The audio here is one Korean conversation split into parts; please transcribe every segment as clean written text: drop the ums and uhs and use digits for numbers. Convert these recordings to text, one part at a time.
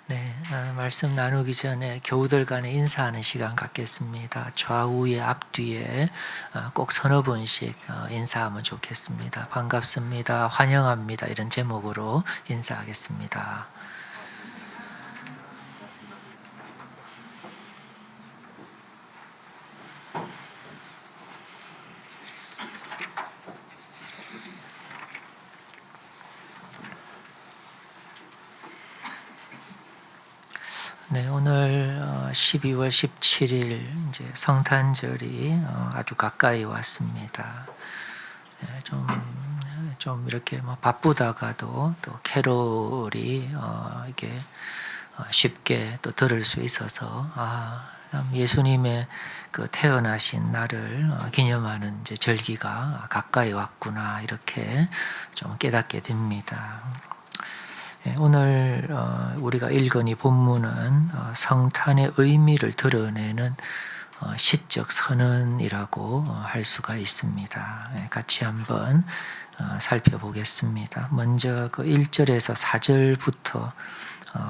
네, 말씀 나누기 전에 교우들 간에 인사하는 시간 갖겠습니다. 좌우에 앞뒤에 꼭 서너 분씩 인사하면 좋겠습니다. 반갑습니다. 환영합니다. 이런 제목으로 인사하겠습니다. 네, 오늘 12월 17일 이제 성탄절이 아주 가까이 왔습니다. 좀 이렇게 바쁘다가도 또 캐롤이 이게 쉽게 또 들을 수 있어서 참 예수님의 그 태어나신 날을 기념하는 이제 절기가 가까이 왔구나 이렇게 좀 깨닫게 됩니다. 오늘 우리가 읽은 이 본문은 성탄의 의미를 드러내는 시적 선언이라고 할 수가 있습니다. 같이 한번 살펴보겠습니다. 먼저 그 1절에서 4절부터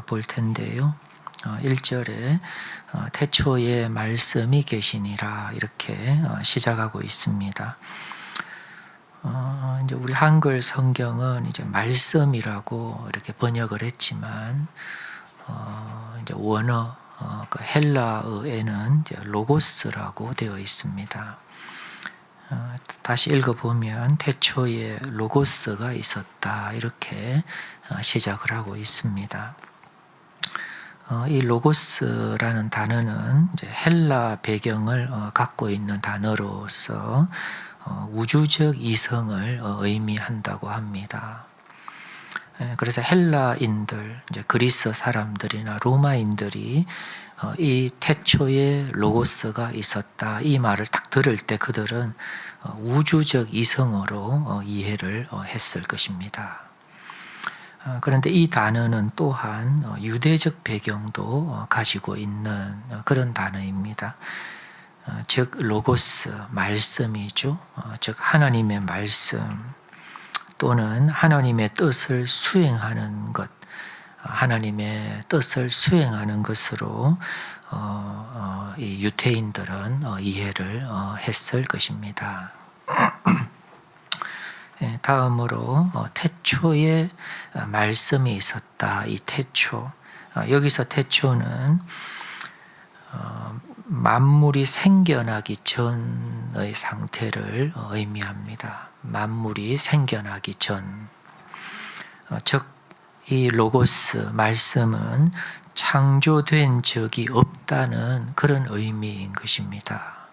볼 텐데요. 1절에 태초에 말씀이 계시니라 이렇게 시작하고 있습니다. 이제 우리 한글 성경은 이제 말씀이라고 이렇게 번역을 했지만 이제 원어 그 헬라어에는 이제 로고스라고 되어 있습니다. 다시 읽어보면 태초에 로고스가 있었다 이렇게 시작을 하고 있습니다. 이 로고스라는 단어는 이제 헬라 배경을 갖고 있는 단어로서 우주적 이성을 의미한다고 합니다. 그래서 헬라인들, 이제 그리스 사람들이나 로마인들이 이 태초에 로고스가 있었다 이 말을 딱 들을 때 그들은 우주적 이성으로 이해를 했을 것입니다. 그런데 이 단어는 또한 유대적 배경도 가지고 있는 그런 단어입니다. 즉 로고스, 말씀이죠. 즉 하나님의 말씀 또는 하나님의 뜻을 수행하는 것, 하나님의 뜻을 수행하는 것으로 이 유대인들은 이해를 했을 것입니다. 다음으로 태초에 말씀이 있었다. 이 태초, 여기서 태초는 만물이 생겨나기 전의 상태를 의미합니다. 만물이 생겨나기 전. 즉, 이 로고스, 말씀은 창조된 적이 없다는 그런 의미인 것입니다.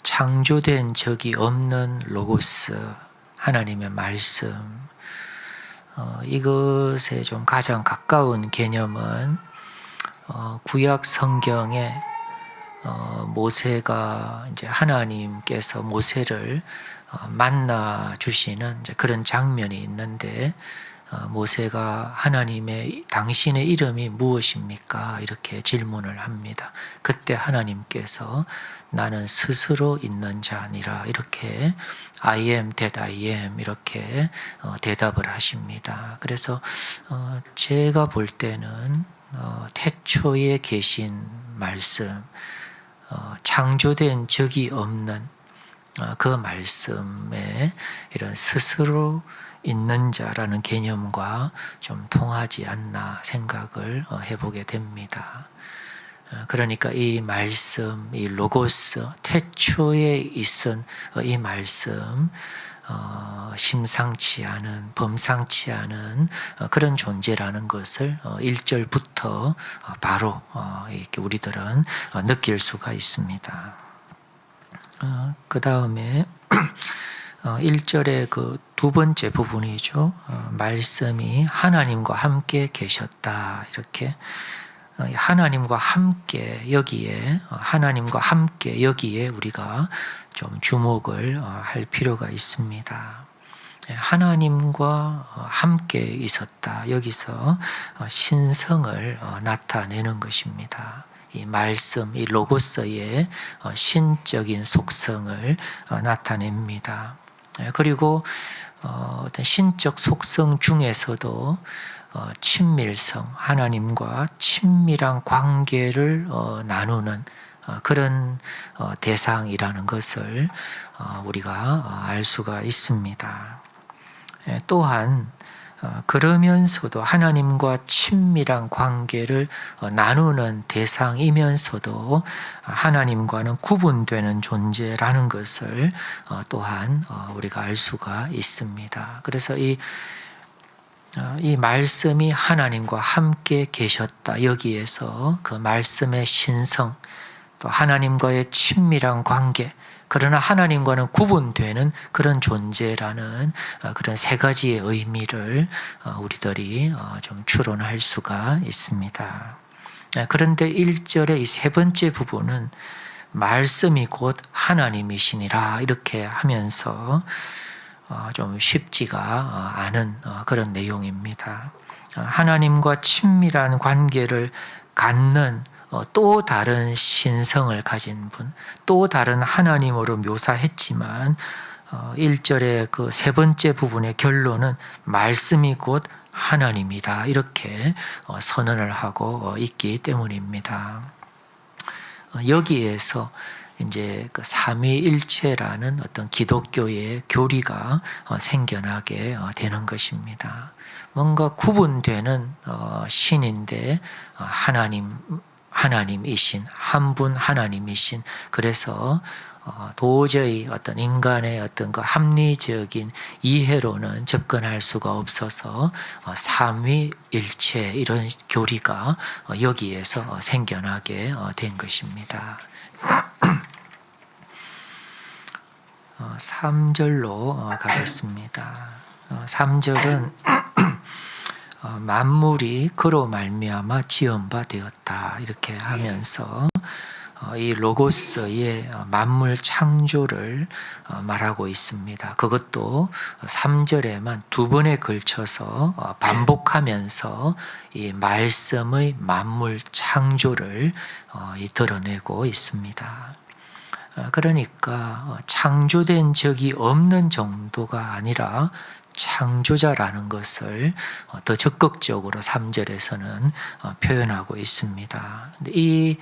창조된 적이 없는 로고스, 하나님의 말씀. 이것에 좀 가장 가까운 개념은 구약 성경에 모세가 이제 하나님께서 모세를 만나 주시는 이제 그런 장면이 있는데 모세가 하나님의 당신의 이름이 무엇입니까? 이렇게 질문을 합니다. 그때 하나님께서 나는 스스로 있는 자 아니라 이렇게 I am that I am 이렇게 대답을 하십니다. 그래서 제가 볼 때는 태초에 계신 말씀, 창조된 적이 없는 그 말씀에 이런 스스로 있는 자라는 개념과 좀 통하지 않나 생각을 해보게 됩니다. 그러니까 이 말씀, 이 로고스, 태초에 있은 이 말씀, 심상치 않은, 범상치 않은 그런 존재라는 것을 1절부터 바로 이렇게 우리들은 느낄 수가 있습니다. 그 다음에 1절의 그 두 번째 부분이죠. 말씀이 하나님과 함께 계셨다. 이렇게 하나님과 함께 여기에 하나님과 함께 여기에 우리가 좀 주목을 할 필요가 있습니다. 하나님과 함께 있었다. 여기서 신성을 나타내는 것입니다. 이 말씀, 이 로고스의 신적인 속성을 나타냅니다. 그리고 어떤 신적 속성 중에서도 친밀성, 하나님과 친밀한 관계를 나누는 그런 대상이라는 것을 우리가 알 수가 있습니다. 또한 그러면서도 하나님과 친밀한 관계를 나누는 대상이면서도 하나님과는 구분되는 존재라는 것을 또한 우리가 알 수가 있습니다. 그래서 이 말씀이 하나님과 함께 계셨다. 여기에서 그 말씀의 신성, 또 하나님과의 친밀한 관계, 그러나 하나님과는 구분되는 그런 존재라는 그런 세 가지의 의미를 우리들이 좀 추론할 수가 있습니다. 그런데 1절의 이 세 번째 부분은 말씀이 곧 하나님이시니라 이렇게 하면서 좀 쉽지가 않은 그런 내용입니다. 하나님과 친밀한 관계를 갖는 또 다른 신성을 가진 분, 또 다른 하나님으로 묘사했지만 1절의 그 세 번째 부분의 결론은 말씀이 곧 하나님이다 이렇게 선언을 하고 있기 때문입니다. 여기에서 이제 그 삼위일체라는 어떤 기독교의 교리가 생겨나게 되는 것입니다. 뭔가 구분되는 신인데 하나님이신 한 분 하나님이신, 그래서 도저히 어떤 인간의 어떤 그 합리적인 이해로는 접근할 수가 없어서 삼위일체 이런 교리가 여기에서 생겨나게 된 것입니다. 3절로 가겠습니다. 3절은 만물이 그로 말미암아 지은 바 되었다 이렇게 하면서 이 로고스의 만물 창조를 말하고 있습니다. 그것도 3절에만 두 번에 걸쳐서 반복하면서 이 말씀의 만물 창조를 드러내고 있습니다. 그러니까 창조된 적이 없는 정도가 아니라 창조자라는 것을 더 적극적으로 3절에서는 표현하고 있습니다. 이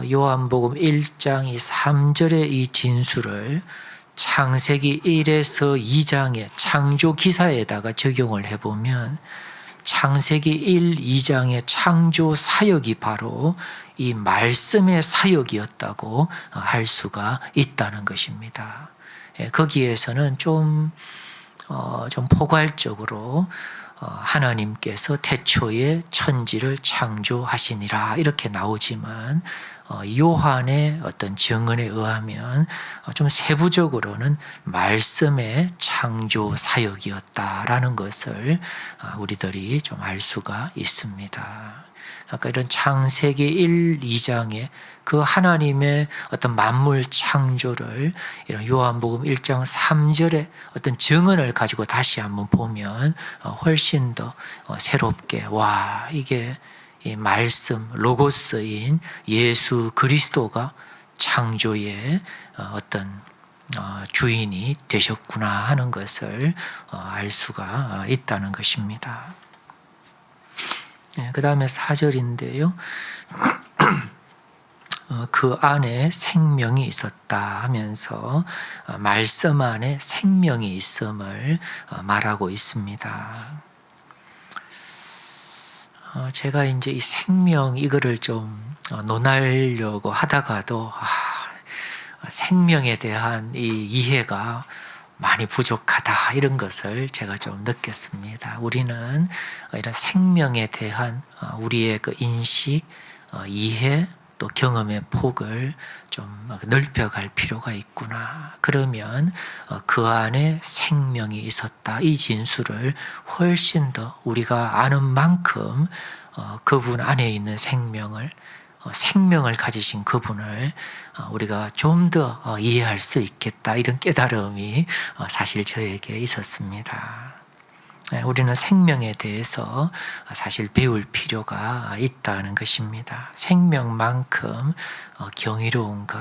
요한복음 1장 3절의 이 진술을 창세기 1에서 2장의 창조 기사에다가 적용을 해보면 창세기 1, 2장의 창조 사역이 바로 이 말씀의 사역이었다고 할 수가 있다는 것입니다. 거기에서는 좀 포괄적으로 하나님께서 태초에 천지를 창조하시니라 이렇게 나오지만 요한의 어떤 증언에 의하면 좀 세부적으로는 말씀의 창조 사역이었다라는 것을 우리들이 좀 알 수가 있습니다. 아까 이런 창세기 1, 2장에 그 하나님의 어떤 만물 창조를 이런 요한복음 1장 3절의 어떤 증언을 가지고 다시 한번 보면 훨씬 더 새롭게, 와, 이게 이 말씀, 로고스인 예수 그리스도가 창조의 어떤 주인이 되셨구나 하는 것을 알 수가 있다는 것입니다. 그 다음에 4절인데요. 그 안에 생명이 있었다 하면서 말씀 안에 생명이 있음을 말하고 있습니다. 제가 이제 이 생명 이거를 좀 논하려고 하다가도 생명에 대한 이 이해가 많이 부족하다 이런 것을 제가 좀 느꼈습니다. 우리는 이런 생명에 대한 우리의 그 인식, 이해, 또 경험의 폭을 좀 넓혀갈 필요가 있구나. 그러면 그 안에 생명이 있었다. 이 진술을 훨씬 더 우리가 아는 만큼 그분 안에 있는 생명을 가지신 그분을 우리가 좀 더 이해할 수 있겠다. 이런 깨달음이 사실 저에게 있었습니다. 우리는 생명에 대해서 사실 배울 필요가 있다는 것입니다. 생명만큼 경이로운 것,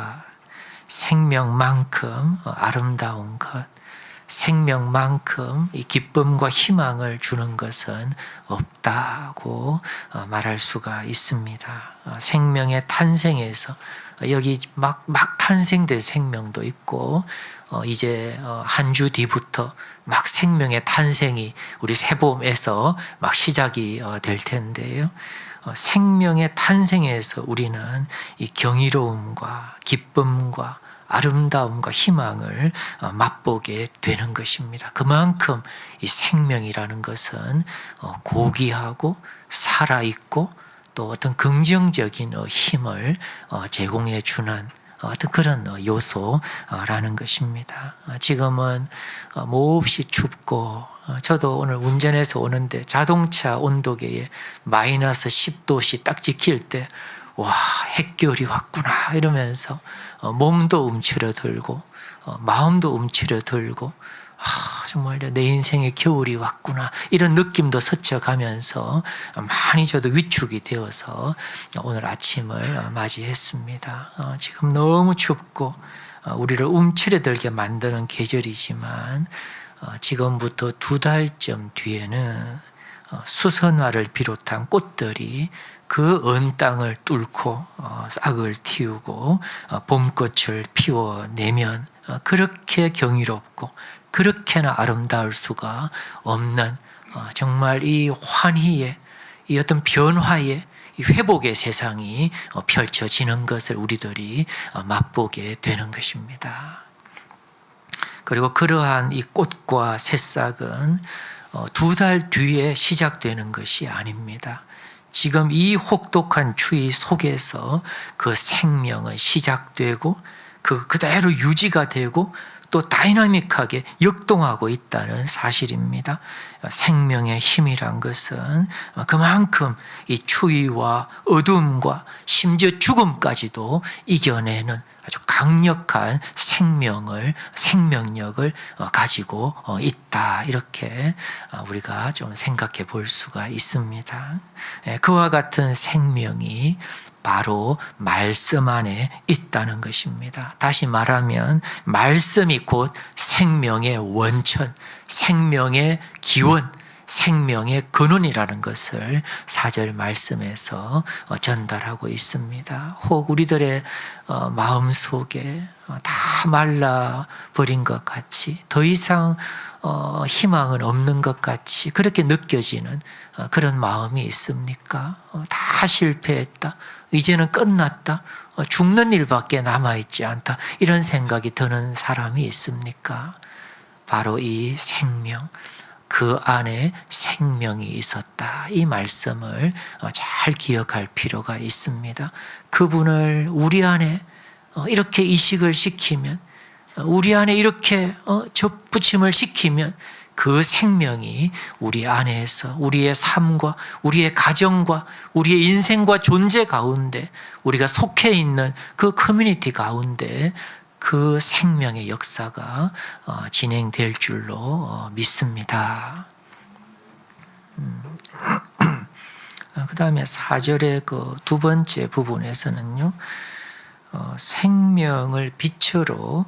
생명만큼 아름다운 것, 생명만큼 이 기쁨과 희망을 주는 것은 없다고 말할 수가 있습니다. 생명의 탄생에서 여기 막 탄생된 생명도 있고 이제 한 주 뒤부터 막 생명의 탄생이 우리 세봄에서 막 시작이 될 텐데요. 생명의 탄생에서 우리는 이 경이로움과 기쁨과 아름다움과 희망을 맛보게 되는 것입니다. 그만큼 이 생명이라는 것은 고귀하고 살아있고 또 어떤 긍정적인 힘을 제공해 주는 어떤 그런 요소라는 것입니다. 지금은 몹시 춥고 저도 오늘 운전해서 오는데 자동차 온도계에 마이너스 10도씩 딱 찍힐 때 와, 핵겨울이 왔구나 이러면서 몸도 움츠러들고 마음도 움츠러들고 정말 내 인생의 겨울이 왔구나 이런 느낌도 스쳐가면서 많이 저도 위축이 되어서 오늘 아침을 맞이했습니다. 지금 너무 춥고 우리를 움츠러들게 만드는 계절이지만 지금부터 2달쯤 뒤에는 수선화를 비롯한 꽃들이 그 언 땅을 뚫고 싹을 틔우고 봄꽃을 피워내면 그렇게 경이롭고 그렇게나 아름다울 수가 없는 정말 이 환희의 이 어떤 변화의 이 회복의 세상이 펼쳐지는 것을 우리들이 맛보게 되는 것입니다. 그리고 그러한 이 꽃과 새싹은 2달 뒤에 시작되는 것이 아닙니다. 지금 이 혹독한 추위 속에서 그 생명은 시작되고 그대로 유지가 되고 또 다이나믹하게 역동하고 있다는 사실입니다. 생명의 힘이란 것은 그만큼 이 추위와 어둠과 심지어 죽음까지도 이겨내는 아주 강력한 생명력을 가지고 있다. 이렇게 우리가 좀 생각해 볼 수가 있습니다. 그와 같은 생명이 바로 말씀 안에 있다는 것입니다. 다시 말하면 말씀이 곧 생명의 원천, 생명의 기원, 생명의 근원이라는 것을 4절 말씀에서 전달하고 있습니다. 혹 우리들의 마음속에 다 말라버린 것 같이 더 이상 희망은 없는 것 같이 그렇게 느껴지는 그런 마음이 있습니까? 다 실패했다. 이제는 끝났다. 죽는 일밖에 남아있지 않다. 이런 생각이 드는 사람이 있습니까? 바로 이 생명, 그 안에 생명이 있었다. 이 말씀을 잘 기억할 필요가 있습니다. 그분을 우리 안에 이렇게 이식을 시키면, 우리 안에 이렇게 접붙임을 시키면 그 생명이 우리 안에서 우리의 삶과 우리의 가정과 우리의 인생과 존재 가운데 우리가 속해 있는 그 커뮤니티 가운데 그 생명의 역사가 진행될 줄로 믿습니다. 그 다음에 4절의 그 2번째 부분에서는요, 생명을 빛으로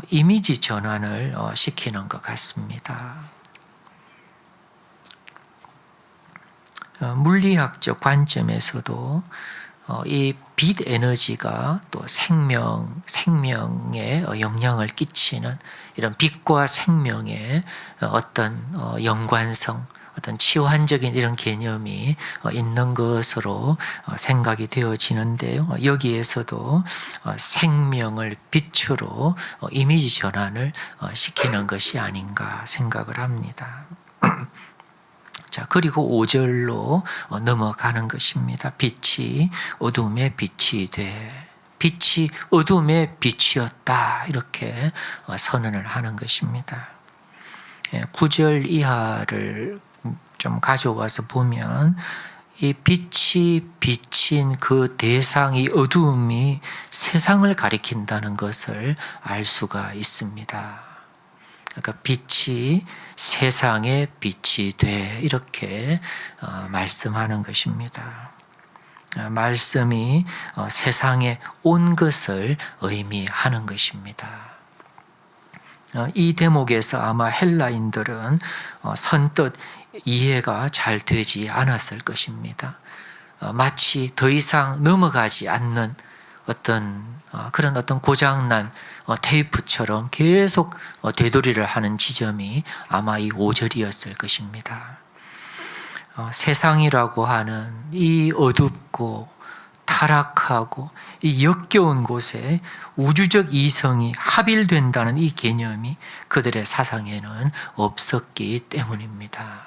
이미지 전환을 시키는 것 같습니다. 물리학적 관점에서도 이 빛 에너지가 또 생명에 영향을 끼치는 이런 빛과 생명의 어떤 연관성, 어떤 치환적인 이런 개념이 있는 것으로 생각이 되어지는데요. 여기에서도 생명을 빛으로 이미지 전환을 시키는 것이 아닌가 생각을 합니다. 자, 그리고 5절로 넘어가는 것입니다. 빛이 어둠의 빛이 돼. 빛이 어둠의 빛이었다. 이렇게 선언을 하는 것입니다. 9절 이하를 좀 가져와서 보면 이 빛이 비친 그 대상이 어둠이 세상을 가리킨다는 것을 알 수가 있습니다. 그러니까 빛이 세상의 빛이 돼 이렇게 말씀하는 것입니다. 말씀이 세상에 온 것을 의미하는 것입니다. 이 대목에서 아마 헬라인들은 선뜻 이해가 잘 되지 않았을 것입니다. 마치 더 이상 넘어가지 않는 그런 고장난 테이프처럼 계속 되돌이를 하는 지점이 아마 이 5절이었을 것입니다. 세상이라고 하는 이 어둡고 타락하고 이 역겨운 곳에 우주적 이성이 합일된다는 이 개념이 그들의 사상에는 없었기 때문입니다.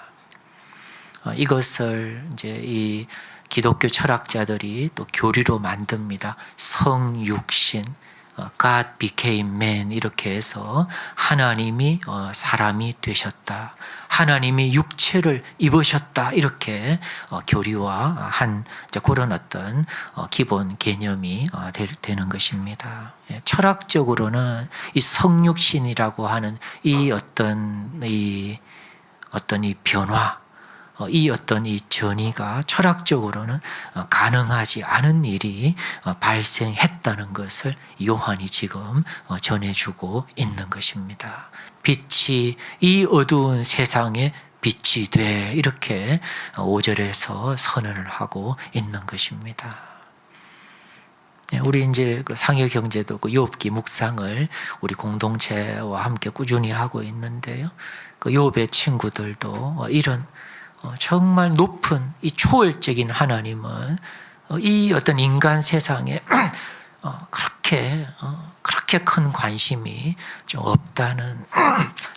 이것을 이제 이 기독교 철학자들이 또 교리로 만듭니다. 성육신, God became man 이렇게 해서 하나님이 사람이 되셨다. 하나님이 육체를 입으셨다. 이렇게 교리화한 그런 기본 개념이 되는 것입니다. 철학적으로는 이 성육신이라고 하는 이 변화, 이 전이가 철학적으로는 가능하지 않은 일이 발생했다는 것을 요한이 지금 전해주고 있는 것입니다. 빛이 이 어두운 세상에 빛이 돼 이렇게 5절에서 선언을 하고 있는 것입니다. 우리 이제 상해 경제도 욥기 묵상을 우리 공동체와 함께 꾸준히 하고 있는데요. 욥의 친구들도 이런 정말 높은 이 초월적인 하나님은 이 인간 세상에 그렇게 큰 관심이 좀 없다는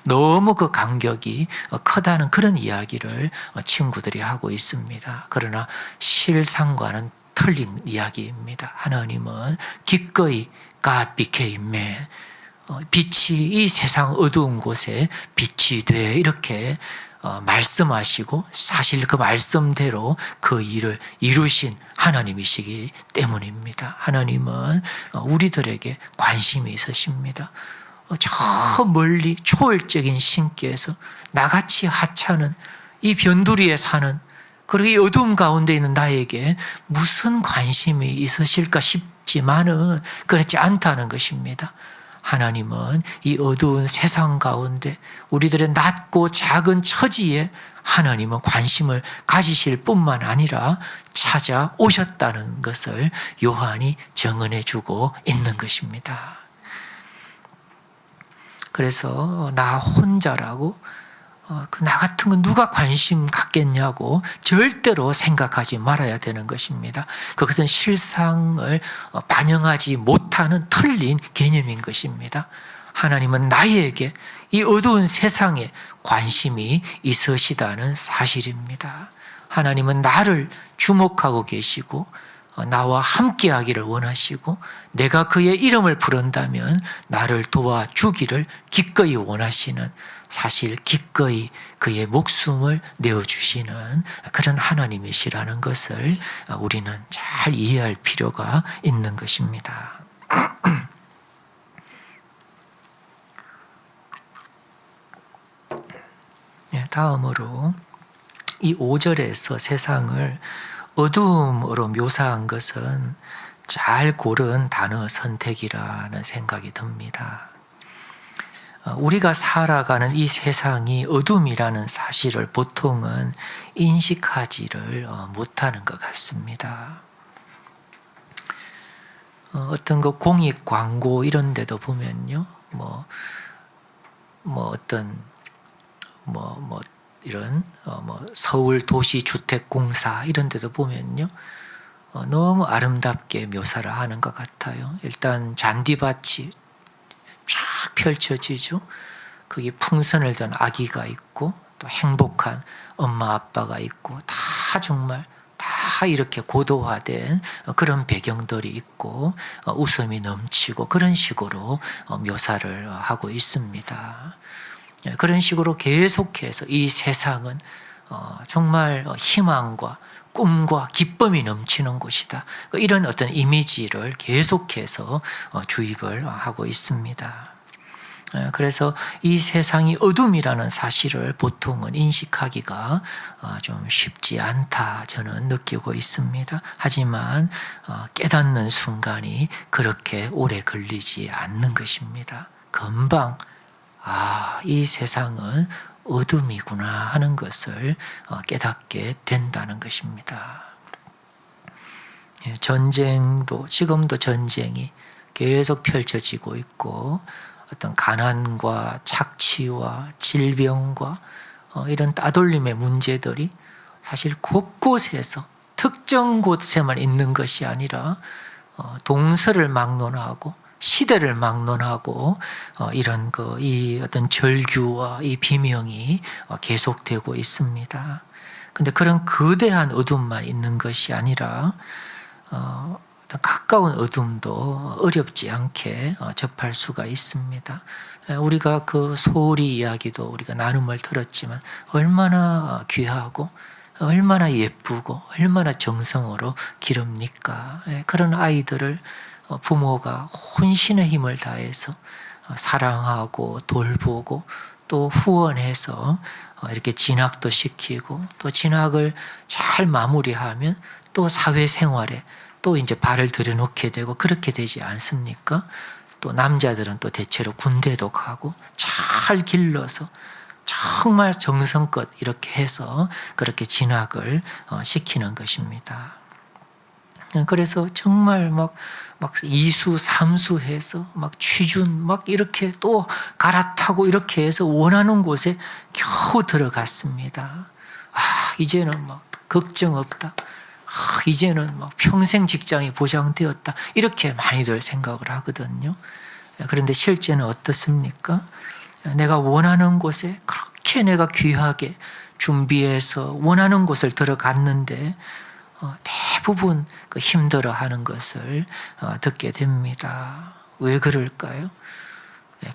너무 그 간격이 크다는 그런 이야기를 친구들이 하고 있습니다. 그러나 실상과는 틀린 이야기입니다. 하나님은 기꺼이 God became man, 빛이 이 세상 어두운 곳에 빛이 돼 이렇게 말씀하시고 사실 그 말씀대로 그 일을 이루신 하나님이시기 때문입니다. 하나님은 우리들에게 관심이 있으십니다. 저 멀리 초월적인 신께서 나같이 하찮은 이 변두리에 사는 그리고 이 어두움 가운데 있는 나에게 무슨 관심이 있으실까 싶지만은 그렇지 않다는 것입니다. 하나님은 이 어두운 세상 가운데 우리들의 낮고 작은 처지에 하나님은 관심을 가지실 뿐만 아니라 찾아오셨다는 것을 요한이 증언해 주고 있는 것입니다. 그래서 나 혼자라고 나 같은 건 누가 관심 갖겠냐고 절대로 생각하지 말아야 되는 것입니다. 그것은 실상을 반영하지 못하는 틀린 개념인 것입니다. 하나님은 나에게 이 어두운 세상에 관심이 있으시다는 사실입니다. 하나님은 나를 주목하고 계시고 나와 함께하기를 원하시고 내가 그의 이름을 부른다면 나를 도와주기를 기꺼이 원하시는 사실 기꺼이 그의 목숨을 내어주시는 그런 하나님이시라는 것을 우리는 잘 이해할 필요가 있는 것입니다. 다음으로 이 5절에서 세상을 어두움으로 묘사한 것은 잘 고른 단어 선택이라는 생각이 듭니다. 우리가 살아가는 이 세상이 어둠이라는 사실을 보통은 인식하지를 못하는 것 같습니다. 어떤 공익 광고 이런 데도 보면요, 이런 서울 도시주택공사 이런 데도 보면요, 너무 아름답게 묘사를 하는 것 같아요. 일단 잔디밭이 쫙 펼쳐지죠. 거기 풍선을 든 아기가 있고 또 행복한 엄마 아빠가 있고 다 정말 다 이렇게 고도화된 그런 배경들이 있고 웃음이 넘치고 그런 식으로 묘사를 하고 있습니다. 그런 식으로 계속해서 이 세상은 정말 희망과 꿈과 기쁨이 넘치는 곳이다. 이런 이미지를 계속해서 주입을 하고 있습니다. 그래서 이 세상이 어둠이라는 사실을 보통은 인식하기가 좀 쉽지 않다 저는 느끼고 있습니다. 하지만 깨닫는 순간이 그렇게 오래 걸리지 않는 것입니다. 금방 이 세상은 어둠이구나 하는 것을 깨닫게 된다는 것입니다. 전쟁도 지금도 전쟁이 계속 펼쳐지고 있고 어떤 가난과 착취와 질병과 이런 따돌림의 문제들이 사실 곳곳에서 특정 곳에만 있는 것이 아니라 동서를 막론하고 시대를 막론하고 이런 이 어떤 절규와 이 비명이 계속되고 있습니다. 근데 그런 거대한 어둠만 있는 것이 아니라 어떤 가까운 어둠도 어렵지 않게 접할 수가 있습니다. 우리가 그 소리 이야기도 우리가 나눔을 들었지만 얼마나 귀하고 얼마나 예쁘고 얼마나 정성으로 기릅니까? 그런 아이들을 부모가 혼신의 힘을 다해서 사랑하고 돌보고 또 후원해서 이렇게 진학도 시키고 또 진학을 잘 마무리하면 또 사회생활에 또 이제 발을 들여놓게 되고 그렇게 되지 않습니까? 또 남자들은 또 대체로 군대도 가고 잘 길러서 정말 정성껏 이렇게 해서 그렇게 진학을 시키는 것입니다. 그래서 정말 막 이수 삼수 해서 막 취준 막 이렇게 또 갈아타고 이렇게 해서 원하는 곳에 겨우 들어갔습니다. 이제는 막 걱정 없다. 이제는 막 평생 직장이 보장되었다. 이렇게 많이들 생각을 하거든요. 그런데 실제는 어떻습니까? 내가 원하는 곳에 그렇게 내가 귀하게 준비해서 원하는 곳을 들어갔는데 대부분 그 힘들어하는 것을 듣게 됩니다. 왜 그럴까요?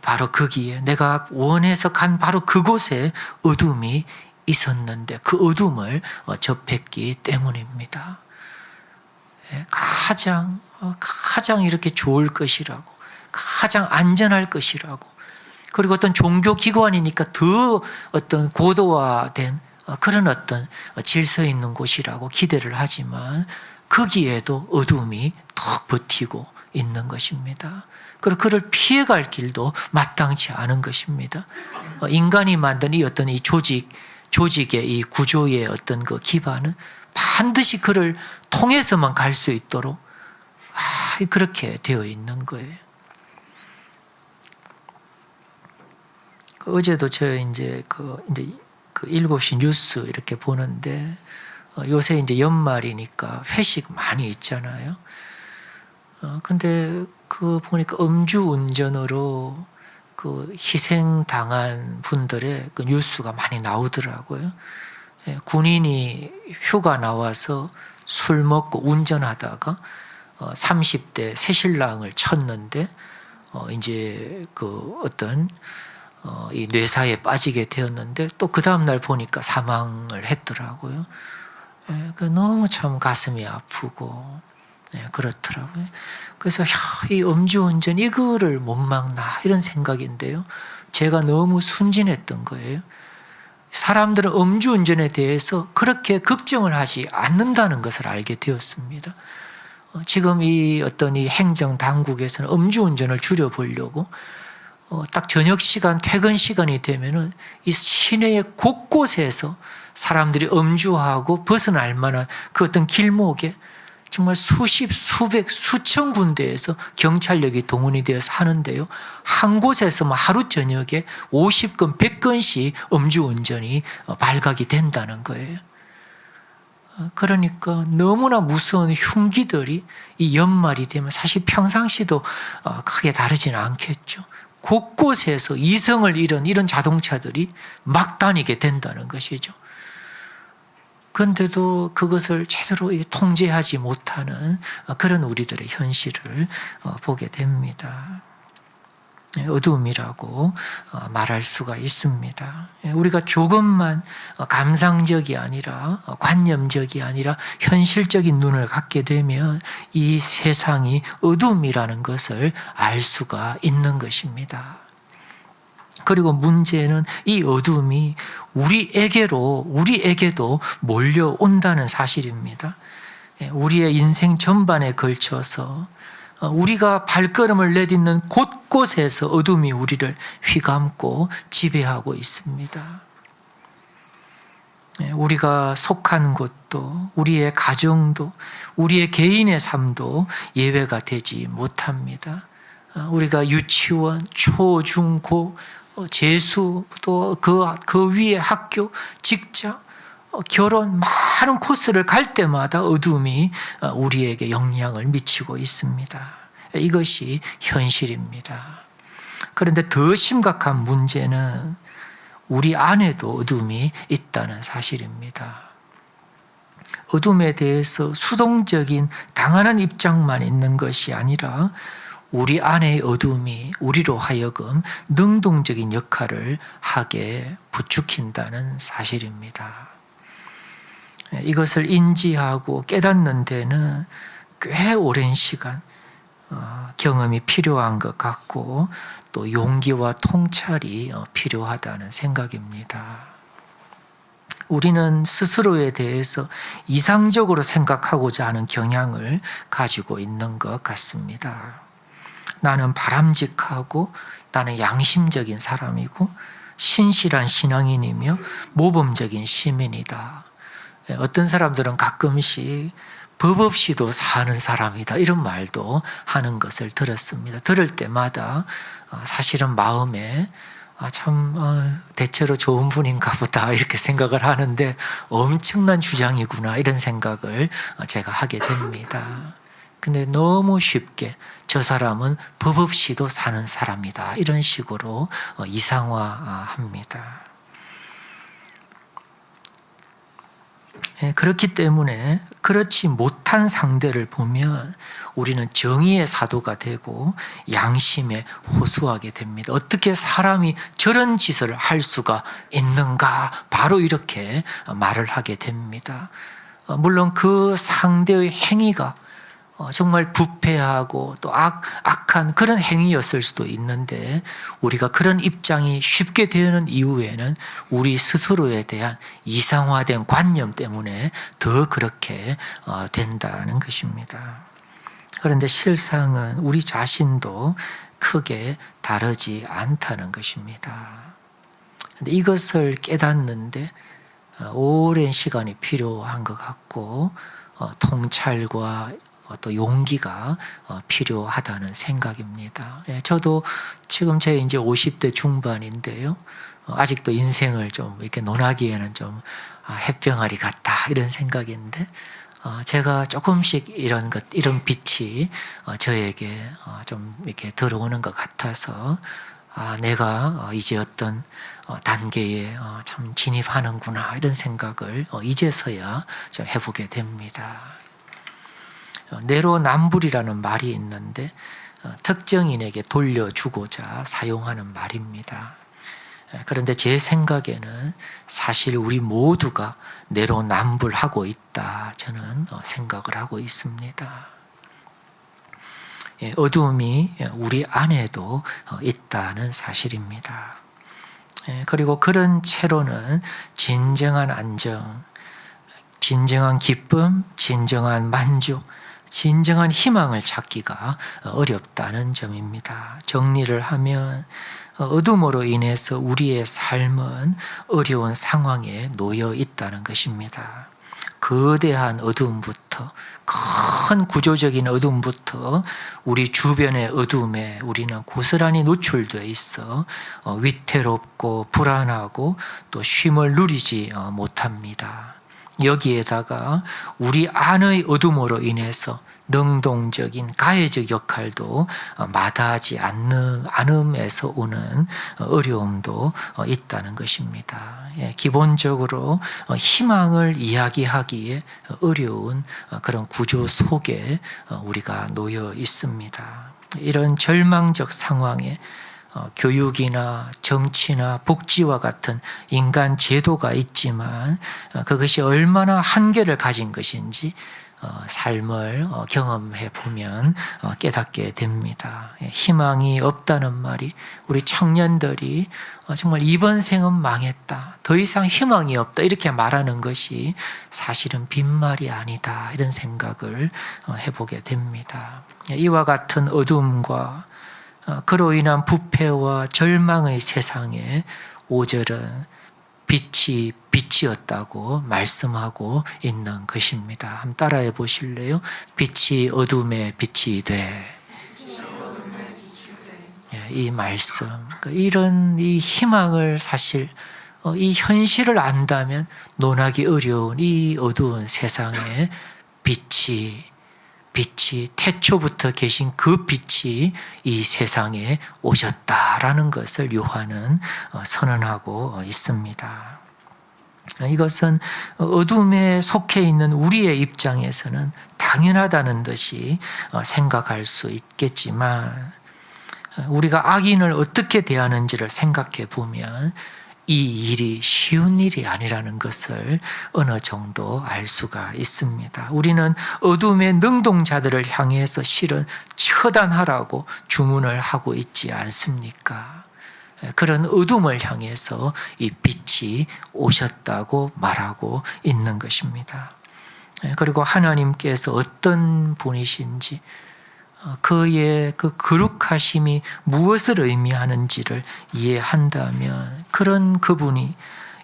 바로 거기에 내가 원해서 간 바로 그곳에 어둠이 있었는데 그 어둠을 접했기 때문입니다. 가장 이렇게 좋을 것이라고, 가장 안전할 것이라고, 그리고 어떤 종교 기관이니까 더 어떤 고도화된 그런 어떤 질서 있는 곳이라고 기대를 하지만 거기에도 어둠이 턱 버티고 있는 것입니다. 그리고 그를 피해갈 길도 마땅치 않은 것입니다. 인간이 만든 이 어떤 이 조직의 이 구조의 어떤 그 기반은 반드시 그를 통해서만 갈 수 있도록 그렇게 되어 있는 거예요. 어제도 저 이제 그 7시 뉴스 이렇게 보는데 요새 이제 연말이니까 회식 많이 있잖아요. 근데 그 보니까 음주운전으로 그 희생당한 분들의 그 뉴스가 많이 나오더라고요. 군인이 휴가 나와서 술 먹고 운전하다가 30대 새신랑을 쳤는데 이제 그 어떤 이 뇌사에 빠지게 되었는데 또 그 다음날 보니까 사망을 했더라고요. 너무 참 가슴이 아프고 그렇더라고요. 그래서 이 음주운전 이거를 못 막나 이런 생각인데요. 제가 너무 순진했던 거예요. 사람들은 음주운전에 대해서 그렇게 걱정을 하지 않는다는 것을 알게 되었습니다. 지금 이 어떤 이 행정 당국에서는 음주운전을 줄여보려고 딱 저녁 시간, 퇴근 시간이 되면은 이 시내의 곳곳에서 사람들이 음주하고 벗어날 만한 그 어떤 길목에 정말 수십, 수백, 수천 군데에서 경찰력이 동원이 되어서 하는데요. 한 곳에서 하루 저녁에 50건, 100건씩 음주운전이 발각이 된다는 거예요. 그러니까 너무나 무서운 흉기들이 이 연말이 되면 사실 평상시도 크게 다르지는 않겠죠. 곳곳에서 이성을 잃은 이런 자동차들이 막 다니게 된다는 것이죠. 그런데도 그것을 제대로 통제하지 못하는 그런 우리들의 현실을 보게 됩니다. 어둠이라고 말할 수가 있습니다. 우리가 조금만 감상적이 아니라 관념적이 아니라 현실적인 눈을 갖게 되면 이 세상이 어둠이라는 것을 알 수가 있는 것입니다. 그리고 문제는 이 어둠이 우리에게도 몰려온다는 사실입니다. 우리의 인생 전반에 걸쳐서 우리가 발걸음을 내딛는 곳곳에서 어둠이 우리를 휘감고 지배하고 있습니다. 우리가 속한 곳도, 우리의 가정도, 우리의 개인의 삶도 예외가 되지 못합니다. 우리가 유치원, 초, 중, 고, 재수, 또 그 위에 학교, 직장, 결혼, 많은 코스를 갈 때마다 어둠이 우리에게 영향을 미치고 있습니다. 이것이 현실입니다. 그런데 더 심각한 문제는 우리 안에도 어둠이 있다는 사실입니다. 어둠에 대해서 수동적인 당하는 입장만 있는 것이 아니라 우리 안의 어둠이 우리로 하여금 능동적인 역할을 하게 부추긴다는 사실입니다. 이것을 인지하고 깨닫는 데는 꽤 오랜 시간 경험이 필요한 것 같고 또 용기와 통찰이 필요하다는 생각입니다. 우리는 스스로에 대해서 이상적으로 생각하고자 하는 경향을 가지고 있는 것 같습니다. 나는 바람직하고 나는 양심적인 사람이고 신실한 신앙인이며 모범적인 시민이다. 어떤 사람들은 가끔씩 법 없이도 사는 사람이다 이런 말도 하는 것을 들었습니다. 들을 때마다 사실은 마음에 참 대체로 좋은 분인가 보다 이렇게 생각을 하는데 엄청난 주장이구나 이런 생각을 제가 하게 됩니다. 근데 너무 쉽게 저 사람은 법 없이도 사는 사람이다 이런 식으로 이상화합니다. 그렇기 때문에 그렇지 못한 상대를 보면 우리는 정의의 사도가 되고 양심에 호소하게 됩니다. 어떻게 사람이 저런 짓을 할 수가 있는가? 바로 이렇게 말을 하게 됩니다. 물론 그 상대의 행위가 정말 부패하고 또 악한 그런 행위였을 수도 있는데 우리가 그런 입장이 쉽게 되는 이유에는 우리 스스로에 대한 이상화된 관념 때문에 더 그렇게 된다는 것입니다. 그런데 실상은 우리 자신도 크게 다르지 않다는 것입니다. 그런데 이것을 깨닫는데 오랜 시간이 필요한 것 같고 통찰과 또 용기가 필요하다는 생각입니다. 저도 지금 제 이제 50대 중반인데요. 아직도 인생을 좀 이렇게 논하기에는 좀 햇병아리 같다 이런 생각인데 제가 조금씩 이런 빛이 저에게 좀 이렇게 들어오는 것 같아서 내가 이제 어떤 단계에 참 진입하는구나 이런 생각을 이제서야 좀 해보게 됩니다. 내로남불이라는 말이 있는데 특정인에게 돌려주고자 사용하는 말입니다. 그런데 제 생각에는 사실 우리 모두가 내로남불하고 있다 저는 생각을 하고 있습니다. 어둠이 우리 안에도 있다는 사실입니다. 그리고 그런 채로는 진정한 안정, 진정한 기쁨, 진정한 만족, 진정한 희망을 찾기가 어렵다는 점입니다. 정리를 하면 어둠으로 인해서 우리의 삶은 어려운 상황에 놓여 있다는 것입니다. 거대한 어둠부터 큰 구조적인 어둠부터 우리 주변의 어둠에 우리는 고스란히 노출되어 있어 위태롭고 불안하고 또 쉼을 누리지 못합니다. 여기에다가 우리 안의 어둠으로 인해서 능동적인 가해적 역할도 마다하지 않음에서 오는 어려움도 있다는 것입니다. 기본적으로 희망을 이야기하기에 어려운 그런 구조 속에 우리가 놓여 있습니다. 이런 절망적 상황에 교육이나 정치나 복지와 같은 인간 제도가 있지만 그것이 얼마나 한계를 가진 것인지 삶을 경험해 보면 깨닫게 됩니다. 희망이 없다는 말이 우리 청년들이 정말 이번 생은 망했다, 더 이상 희망이 없다 이렇게 말하는 것이 사실은 빈말이 아니다, 이런 생각을 해보게 됩니다. 이와 같은 어둠과 그로 인한 부패와 절망의 세상에 5절은 빛이 빛이었다고 말씀하고 있는 것입니다. 한번 따라해 보실래요? 빛이 어둠에 빛이 돼. 이 말씀, 이런 이 희망을 사실 이 현실을 안다면 논하기 어려운 이 어두운 세상에 빛이 태초부터 계신 그 빛이 이 세상에 오셨다라는 것을 요한은 선언하고 있습니다. 이것은 어둠에 속해 있는 우리의 입장에서는 당연하다는 듯이 생각할 수 있겠지만, 우리가 악인을 어떻게 대하는지를 생각해 보면 이 일이 쉬운 일이 아니라는 것을 어느 정도 알 수가 있습니다. 우리는 어둠의 능동자들을 향해서 실은 처단하라고 주문을 하고 있지 않습니까? 그런 어둠을 향해서 이 빛이 오셨다고 말하고 있는 것입니다. 그리고 하나님께서 어떤 분이신지, 그의 그 거룩하심이 무엇을 의미하는지를 이해한다면, 그런 그분이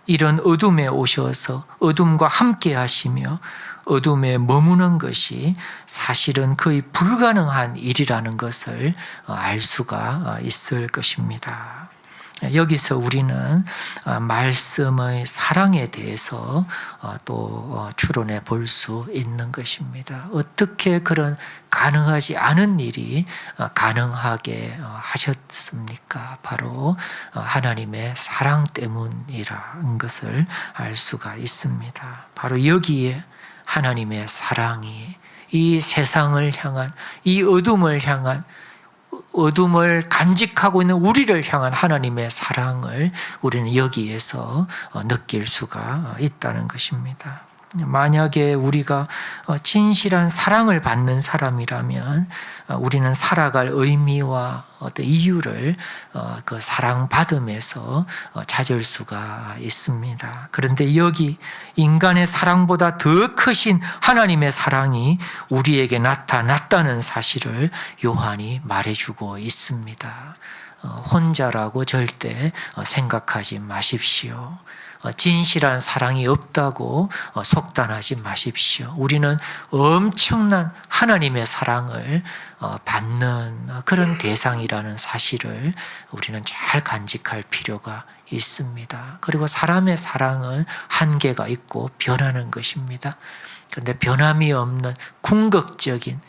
이런 어둠에 오셔서 어둠과 함께 하시며 어둠에 머무는 것이 사실은 거의 불가능한 일이라는 것을 알 수가 있을 것입니다. 여기서 우리는 말씀의 사랑에 대해서 또 추론해 볼 수 있는 것입니다. 어떻게 그런 가능하지 않은 일이 가능하게 하셨습니까? 바로 하나님의 사랑 때문이라는 것을 알 수가 있습니다. 바로 여기에 하나님의 사랑이 이 세상을 향한, 이 어둠을 향한, 어둠을 간직하고 있는 우리를 향한 하나님의 사랑을 우리는 여기에서 느낄 수가 있다는 것입니다. 만약에 우리가 진실한 사랑을 받는 사람이라면 우리는 살아갈 의미와 어떤 이유를 그 사랑받음에서 찾을 수가 있습니다. 그런데 여기 인간의 사랑보다 더 크신 하나님의 사랑이 우리에게 나타났다는 사실을 요한이 말해주고 있습니다. 혼자라고 절대 생각하지 마십시오. 진실한 사랑이 없다고 속단하지 마십시오. 우리는 엄청난 하나님의 사랑을 받는 그런 대상이라는 사실을 우리는 잘 간직할 필요가 있습니다. 그리고 사람의 사랑은 한계가 있고 변하는 것입니다. 그런데 변함이 없는 궁극적인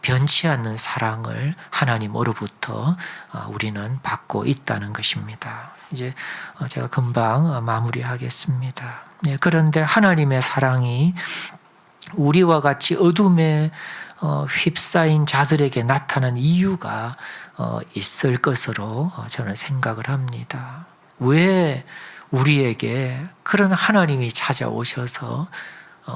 변치 않는 사랑을 하나님으로부터 우리는 받고 있다는 것입니다. 이제 제가 금방 마무리하겠습니다. 그런데 하나님의 사랑이 우리와 같이 어둠에 휩싸인 자들에게 나타난 이유가 있을 것으로 저는 생각을 합니다. 왜 우리에게 그런 하나님이 찾아오셔서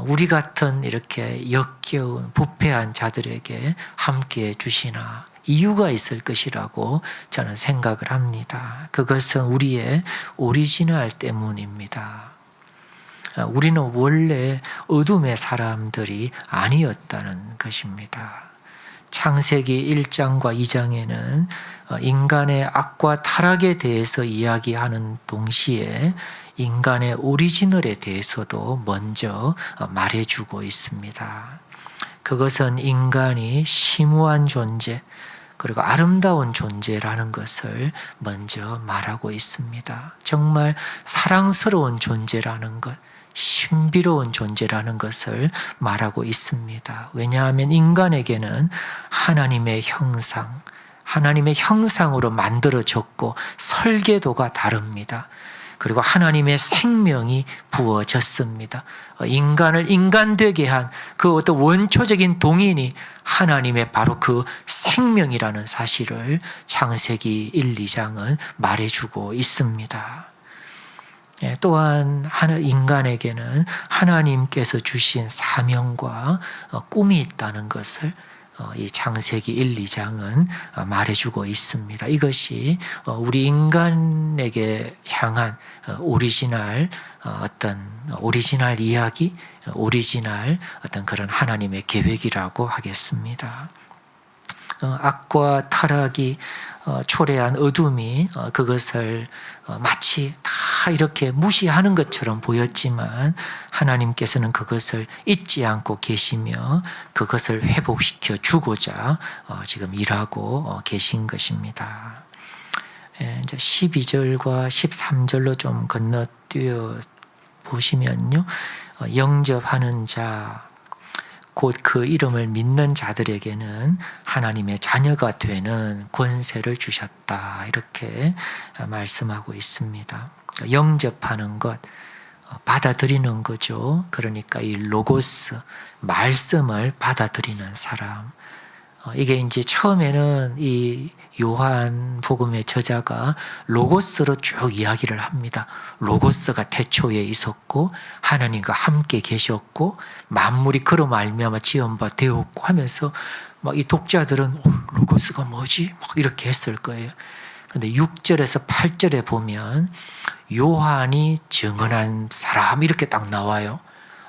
우리 같은 이렇게 역겨운 부패한 자들에게 함께해 주시나, 이유가 있을 것이라고 저는 생각을 합니다. 그것은 우리의 오리지널 때문입니다. 우리는 원래 어둠의 사람들이 아니었다는 것입니다. 창세기 1장과 2장에는 인간의 악과 타락에 대해서 이야기하는 동시에 인간의 오리지널에 대해서도 먼저 말해주고 있습니다. 그것은 인간이 심오한 존재, 그리고 아름다운 존재라는 것을 먼저 말하고 있습니다. 정말 사랑스러운 존재라는 것, 신비로운 존재라는 것을 말하고 있습니다. 왜냐하면 인간에게는 하나님의 형상, 하나님의 형상으로 만들어졌고 설계도가 다릅니다. 그리고 하나님의 생명이 부어졌습니다. 인간을 인간되게 한 그 어떤 원초적인 동인이 하나님의 바로 그 생명이라는 사실을 창세기 1, 2장은 말해주고 있습니다. 또한 인간에게는 하나님께서 주신 사명과 꿈이 있다는 것을 이 창세기 1, 2장은 말해주고 있습니다. 이것이 우리 인간에게 향한 오리지널 이야기, 오리지널 어떤 그런 하나님의 계획이라고 하겠습니다. 악과 타락이 초래한 어둠이 그것을 마치 다 이렇게 무시하는 것처럼 보였지만 하나님께서는 그것을 잊지 않고 계시며 그것을 회복시켜 주고자 지금 일하고 계신 것입니다. 이제 12절과 13절로 좀 건너뛰어 보시면요. 영접하는 자 곧 그 이름을 믿는 자들에게는 하나님의 자녀가 되는 권세를 주셨다. 이렇게 말씀하고 있습니다. 영접하는 것, 받아들이는 거죠. 그러니까 이 로고스, 말씀을 받아들이는 사람. 이게 이제 처음에는 이 요한 복음의 저자가 로고스로 쭉 이야기를 합니다. 로고스가 태초에 있었고 하나님과 함께 계셨고 만물이 그로 말미암아 지은 바 되었고 하면서 막 이 독자들은 로고스가 뭐지? 막 이렇게 했을 거예요. 근데 6절에서 8절에 보면 요한이 증언한 사람 이렇게 딱 나와요.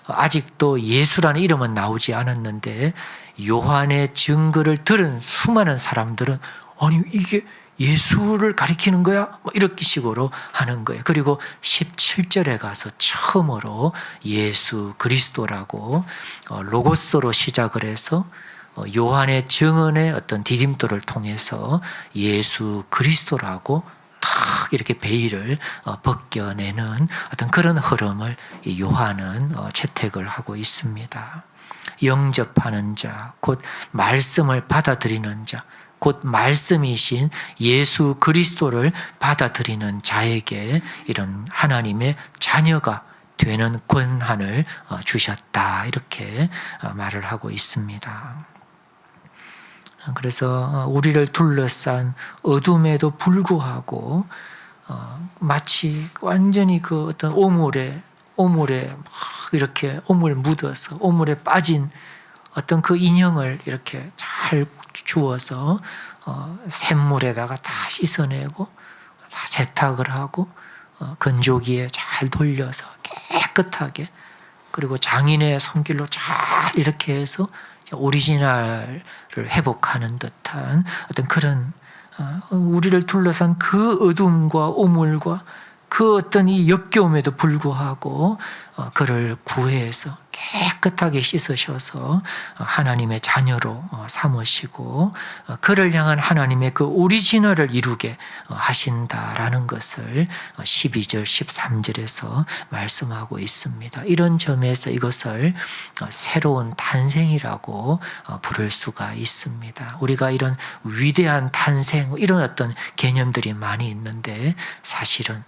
아직도 예수라는 이름은 나오지 않았는데 요한의 증거를 들은 수많은 사람들은 아니 이게 예수를 가리키는 거야? 뭐 이렇게 식으로 하는 거예요. 그리고 17절에 가서 처음으로 예수 그리스도라고 로고스로 시작을 해서 요한의 증언의 어떤 디딤돌을 통해서 예수 그리스도라고 탁 이렇게 베일을 벗겨내는 어떤 그런 흐름을 요한은 채택을 하고 있습니다. 영접하는 자, 곧 말씀을 받아들이는 자, 곧 말씀이신 예수 그리스도를 받아들이는 자에게 이런 하나님의 자녀가 되는 권한을 주셨다. 이렇게 말을 하고 있습니다. 그래서 우리를 둘러싼 어둠에도 불구하고 마치 완전히 그 어떤 오물에 막 이렇게 오물 묻어서 오물에 빠진 어떤 그 인형을 이렇게 잘 주워서 샘물에다가 다 씻어내고 다 세탁을 하고 건조기에 잘 돌려서 깨끗하게 그리고 장인의 손길로 잘 이렇게 해서 오리지널을 회복하는 듯한 어떤 그런 우리를 둘러싼 그 어둠과 오물과 그 어떤 이 역겨움에도 불구하고 그를 구해서 깨끗하게 씻으셔서 하나님의 자녀로 삼으시고 그를 향한 하나님의 그 오리지널을 이루게 하신다라는 것을 12절 13절에서 말씀하고 있습니다. 이런 점에서 이것을 새로운 탄생이라고 부를 수가 있습니다. 우리가 이런 위대한 탄생 이런 어떤 개념들이 많이 있는데 사실은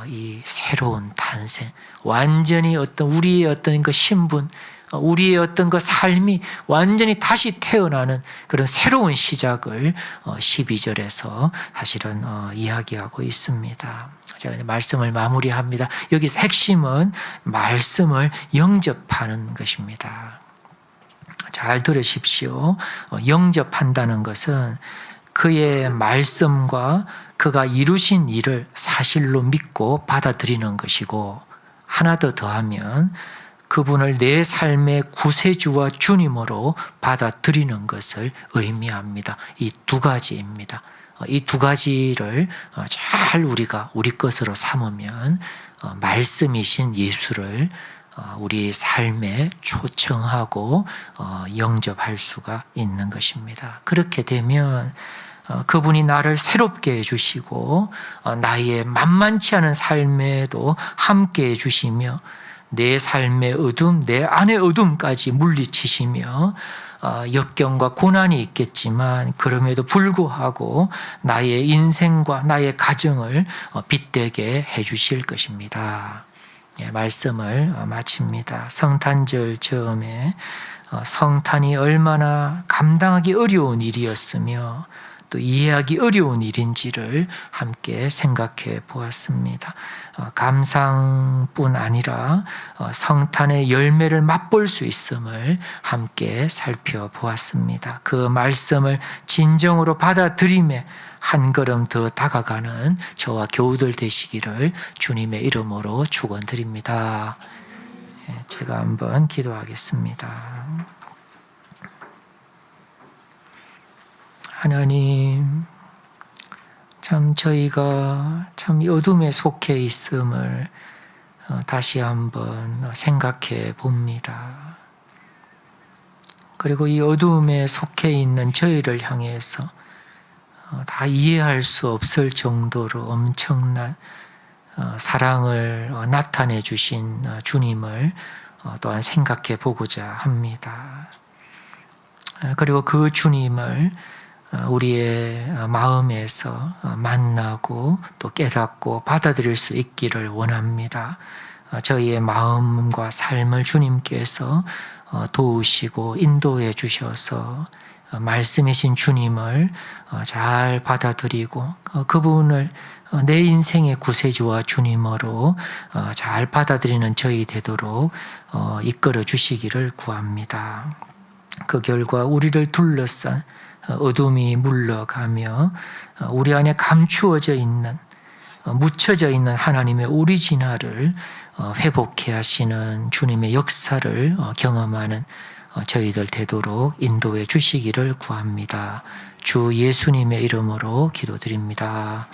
이 새로운 탄생, 완전히 어떤 우리의 어떤 그 신분, 우리의 어떤 그 삶이 완전히 다시 태어나는 그런 새로운 시작을 12절에서 사실은 이야기하고 있습니다. 제가 말씀을 마무리합니다. 여기서 핵심은 말씀을 영접하는 것입니다. 잘 들으십시오. 영접한다는 것은 그의 말씀과 그가 이루신 일을 사실로 믿고 받아들이는 것이고 하나 더 더하면 그분을 내 삶의 구세주와 주님으로 받아들이는 것을 의미합니다. 이 두 가지입니다. 이 두 가지를 잘 우리가 우리 것으로 삼으면 말씀이신 예수를 우리 삶에 초청하고 영접할 수가 있는 것입니다. 그렇게 되면 그분이 나를 새롭게 해주시고 나의 만만치 않은 삶에도 함께 해주시며 내 삶의 어둠, 내 안의 어둠까지 물리치시며 역경과 고난이 있겠지만 그럼에도 불구하고 나의 인생과 나의 가정을 빛되게 해주실 것입니다. 말씀을 마칩니다. 성탄절 즈음에 성탄이 얼마나 감당하기 어려운 일이었으며 또 이해하기 어려운 일인지를 함께 생각해 보았습니다. 감상뿐 아니라 성탄의 열매를 맛볼 수 있음을 함께 살펴보았습니다. 그 말씀을 진정으로 받아들임에 한 걸음 더 다가가는 저와 교우들 되시기를 주님의 이름으로 축원드립니다. 제가 한번 기도하겠습니다. 하나님, 참 저희가 참 어둠에 속해 있음을 다시 한번 생각해 봅니다. 그리고 이 어둠에 속해 있는 저희를 향해서 다 이해할 수 없을 정도로 엄청난 사랑을 나타내 주신 주님을 또한 생각해 보고자 합니다. 그리고 그 주님을 우리의 마음에서 만나고 또 깨닫고 받아들일 수 있기를 원합니다. 저희의 마음과 삶을 주님께서 도우시고 인도해 주셔서 말씀이신 주님을 잘 받아들이고 그분을 내 인생의 구세주와 주님으로 잘 받아들이는 저희 되도록 이끌어 주시기를 구합니다. 그 결과 우리를 둘러싼 어둠이 물러가며 우리 안에 감추어져 있는 묻혀져 있는 하나님의 오리지널을 회복해 하시는 주님의 역사를 경험하는 저희들 되도록 인도해 주시기를 구합니다. 주 예수님의 이름으로 기도드립니다.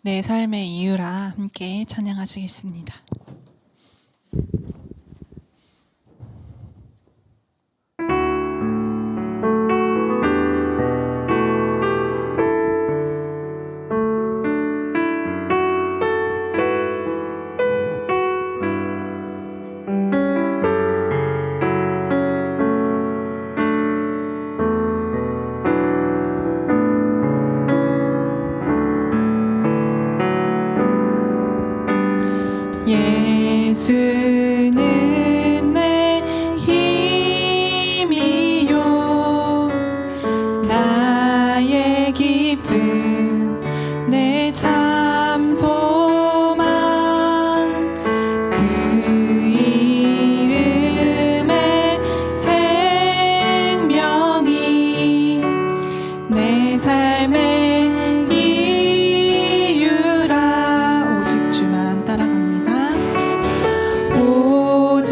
내 삶의 이유라 함께 찬양하시겠습니다. 예수는 내 힘이요 나의 기쁨 내 참 소망 그 이름의 생명이 내 삶의 이유라 오직 주만 따라갑니다. 오직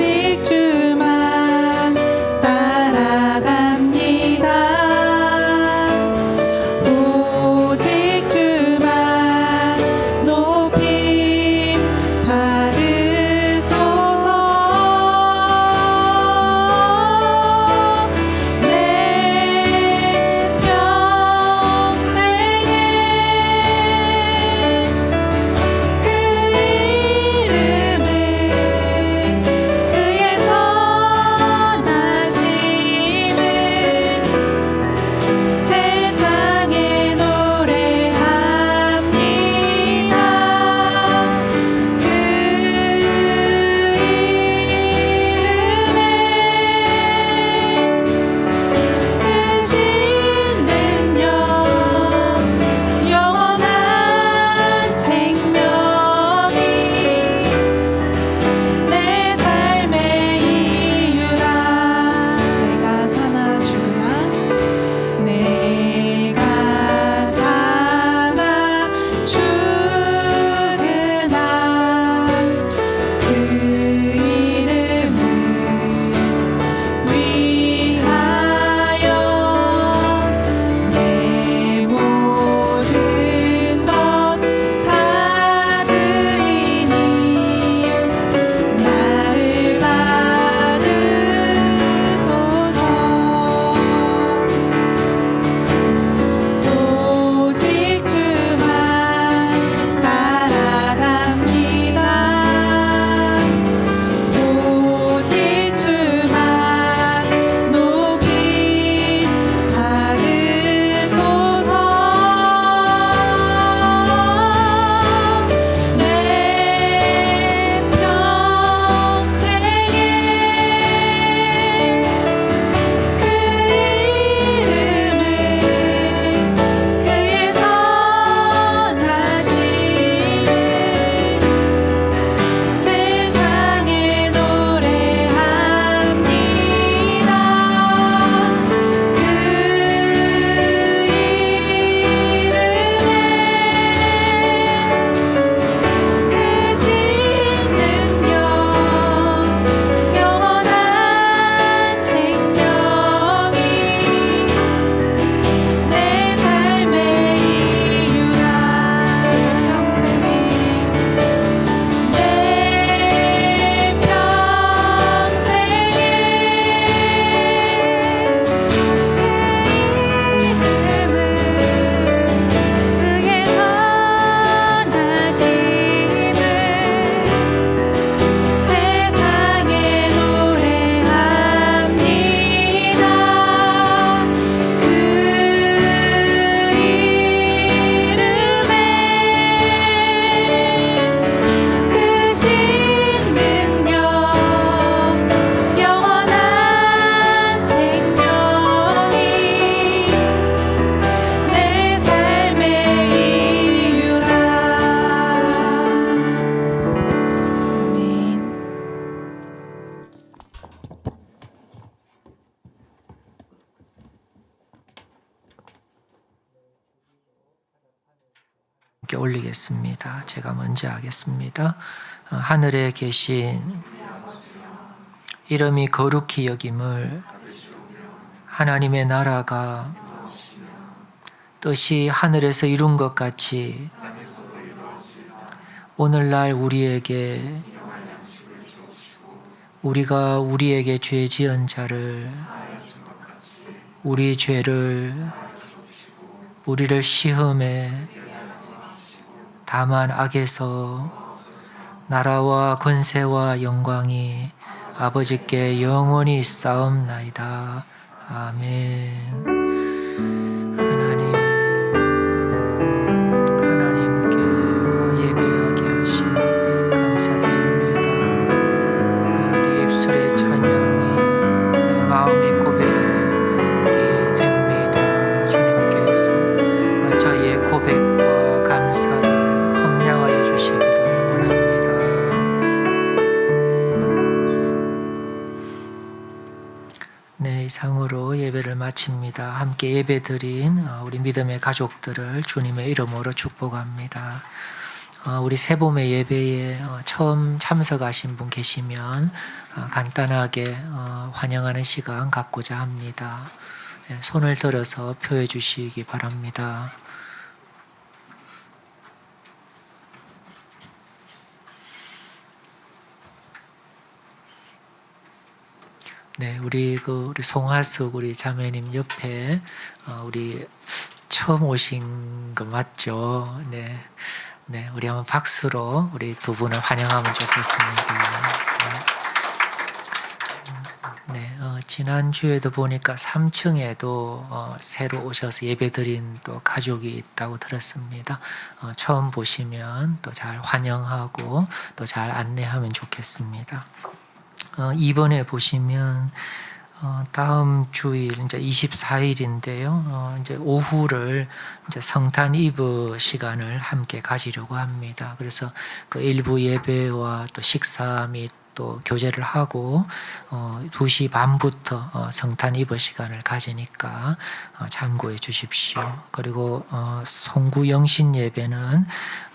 올리겠습니다. 제가 먼저 하겠습니다. 하늘에 계신 이름이 거룩히 여김을 하나님의 나라가 뜻이 하늘에서 이룬 것 같이 오늘날 우리가 우리에게 죄 지은 자를 우리 죄를 우리를 시험에 다만 악에서 나라와 권세와 영광이 아버지께 영원히 있사옵나이다. 아멘. 하나님께 예배하게 하심을 감사드립니다. 우리 입술의 찬양이 마음의 고백이 됩니다. 주님께서 저희의 고백과 감사를 함량하여 주시기를 원합니다. 네, 이상으로 예배를 마칩니다. 함께 예배드린 우리 믿음의 가족들을 주님의 이름으로 축복합니다. 우리 세봄의 예배에 처음 참석하신 분 계시면 간단하게 환영하는 시간 갖고자 합니다. 손을 들어서 표해 주시기 바랍니다. 네, 우리 송하숙 우리 자매님 옆에 우리 처음 오신 거 맞죠? 네, 네, 우리 한번 박수로 우리 두 분을 환영하면 좋겠습니다. 네, 지난 주에도 보니까 3층에도 새로 오셔서 예배드린 또 가족이 있다고 들었습니다. 처음 보시면 또 잘 환영하고 또 잘 안내하면 좋겠습니다. 2번에 보시면 다음 주일 이제 24일인데요. 이제 오후를 이제 성탄 이브 시간을 함께 가지려고 합니다. 그래서 그 일부 예배와 또 식사 및 또 교제를 하고 2시 반부터 성탄 이브 시간을 가지니까 참고해 주십시오. 그리고 송구 영신 예배는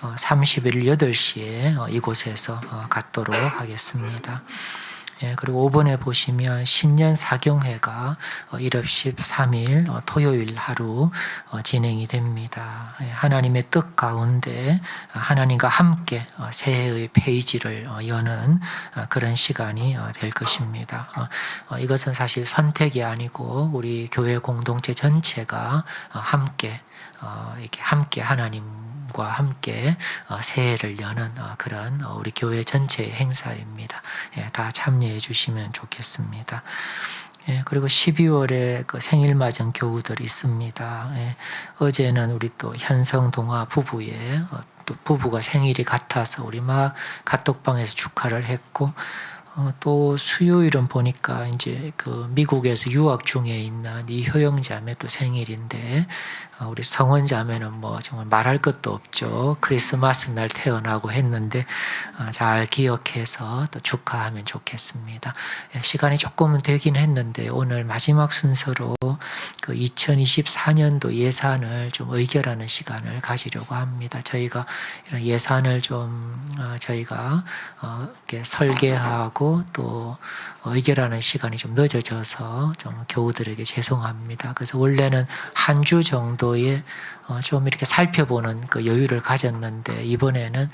30일 8시에 이곳에서 갖도록 하겠습니다. 예, 그리고 5번에 보시면 신년 사경회가 1월 13일 토요일 하루 진행이 됩니다. 예, 하나님의 뜻 가운데 하나님과 함께 새해의 페이지를 여는 그런 시간이 될 것입니다. 이것은 사실 선택이 아니고 우리 교회 공동체 전체가 함께 이렇게 함께 하나님과 함께 새해를 여는 그런 우리 교회 전체의 행사입니다. 예, 다 참여해 주시면 좋겠습니다. 예, 그리고 12월에 그 생일맞은 교우들이 있습니다. 예, 어제는 우리 또 현성동화 부부의 또 부부가 생일이 같아서 우리 막 카톡방에서 축하를 했고 또 수요일은 보니까 이제 그 미국에서 유학 중에 있는 이효영 자매 또 생일인데 우리 성원 자매는 뭐 정말 말할 것도 없죠. 크리스마스 날 태어나고 했는데 잘 기억해서 또 축하하면 좋겠습니다. 시간이 조금은 되긴 했는데 오늘 마지막 순서로 그 2024년도 예산을 좀 의결하는 시간을 가지려고 합니다. 저희가 이런 예산을 좀 저희가 이렇게 설계하고 또 의결하는 시간이 좀 늦어져서 좀 교우들에게 죄송합니다. 그래서 원래는 한 주 정도의 좀 이렇게 살펴보는 그 여유를 가졌는데 이번에는